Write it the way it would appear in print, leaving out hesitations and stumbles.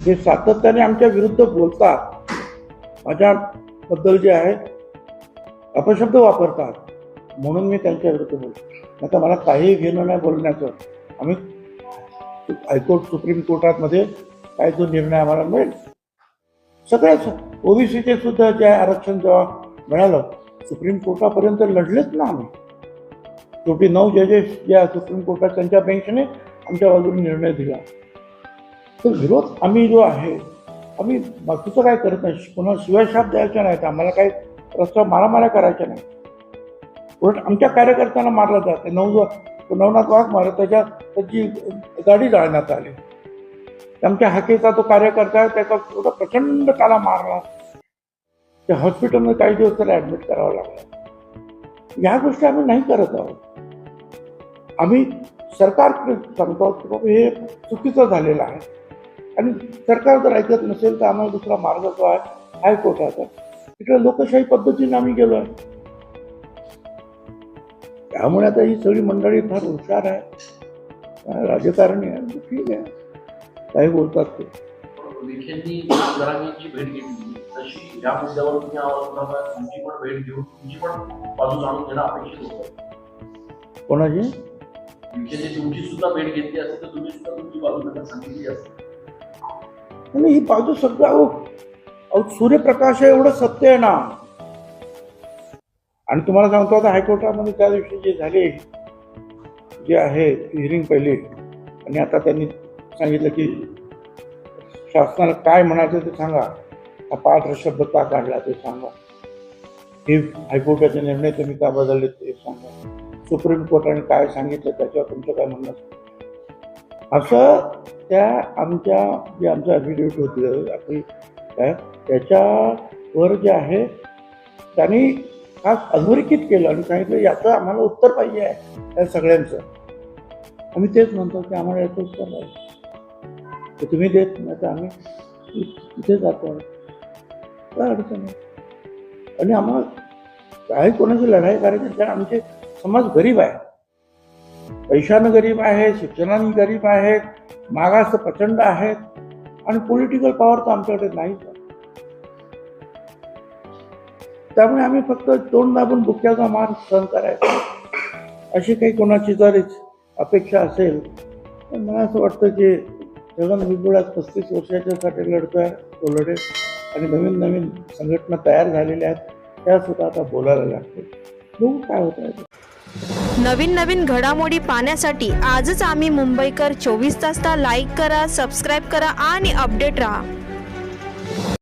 जे सातत्याने आमच्या विरुद्ध बोलतात, माझ्याबद्दल जे आहे अपशब्द वापरतात, म्हणून मी त्यांच्या विरुद्ध बोलतो. नाही तर मला काही घेणं नाही बोलण्याचं. आम्ही हायकोर्ट सुप्रीम कोर्टामध्ये काय जो निर्णय आम्हाला मिळेल, सगळ्याच ओबीसीचे सुद्धा जे आरक्षण जेव्हा मिळालं सुप्रीम कोर्टापर्यंत लढलेच ना आम्ही. शेवटी 9 जजेस ज्या सुप्रीम कोर्टात त्यांच्या बेंचने आमच्या बाजूने निर्णय दिला. तर विरोध आम्ही जो आहे, आम्ही बाकीचं काय करत नाही. पुन्हा शिवाशाप द्यायच्या नाहीत, आम्हाला काही रस्ता मारामाऱ्या करायच्या नाही. उलट आमच्या कार्यकर्त्यांना मारलं जाते. नवनाथ वाघ मारत त्याची गाडी जाळण्यात आली. आमच्या हाकेचा तो कार्यकर्ता त्याचा थोडा प्रचंड त्याला मारला. त्या हॉस्पिटलमध्ये काही दिवस त्याला ॲडमिट करावं लागलं. ह्या गोष्टी आम्ही नाही करत आहोत. आम्ही सरकारकडे सांगतो की बाबा हे चुकीचं झालेलं आहे आणि सरकार जर ऐकत नसेल तर आम्हाला दुसरा मार्ग जो आहे हायकोर्टाचा. तिकडे लोकशाही पद्धतीने आम्ही गेलो आहे. त्यामुळे आता ही सगळी मंडळी फार हुशार आहे, राजकारणी आहे. ठीक आहे, काही बोलतात ते. विखेंनी आमदारांची भेट घेतली तशी या मुद्द्यावर तुम्ही आवाज उठवता, तुमची पण भेट घेऊन तुमची पण बाजू जाणून घेणं अपेक्षित होतं. कोणाची? विखेंनी तुमची सुद्धा भेट घेतली असते तर तुम्ही सुद्धा तुमची बाजू त्यांना सांगितली असते. आणि ही बाजू सगळं सूर्यप्रकाश आहे एवढं सत्य आहे ना. आणि तुम्हाला सांगतो आता हायकोर्टामध्ये त्या दिवशी जे झाले जे आहे हिअरिंग पहिली, आणि आता त्यांनी सांगितलं की शासनाला काय म्हणायचं ते सांगा, हा पात्र शब्द का काढला ते सांगा, हे हायकोर्टाचे निर्णय तुम्ही का बदलले ते सांगा, सुप्रीम कोर्टाने काय सांगितलं त्याच्यावर तुमचं काय म्हणणं असं त्या आमच्या ॲफिडेविट होती आपली काय त्याच्यावर जे आहे त्यांनी खास अधोरेखित केलं आणि सांगितलं याचं आम्हाला उत्तर पाहिजे आहे या सगळ्यांचं. आम्ही तेच म्हणतो की आम्हाला याचं उत्तर पाहिजे, तर तुम्ही देत नाही तर आम्ही तिथे जातो. काय अडचण आहे. आणि आम्हाला काही कोणाची लढाई करायची कारण आमचे समाज गरीब आहे, पैशानं गरीब आहे, शिक्षणाने गरीब आहेत, मागास प्रचंड आहेत आणि पॉलिटिकल पॉवर तर आमच्याकडे नाहीच. त्यामुळे आम्ही फक्त तोंड दाबून बुक्क्याचा मार सहन करायचा. अशी काही कोणाची जर अपेक्षा असेल तर मला असं वाटतं की जगन भुजबळ 35 वर्षाच्यासाठी लढतोय, तो लढेल. आणि नवीन संघटना तयार झालेल्या आहेत, त्या सुद्धा आता बोलायला लागतील. बघू काय होत आहे. नवीन घडामोडी पाहण्यासाठी आजच आम्ही मुंबईकर 24 तासला लाईक करा, सबस्क्राईब करा आणि अपडेट रहा.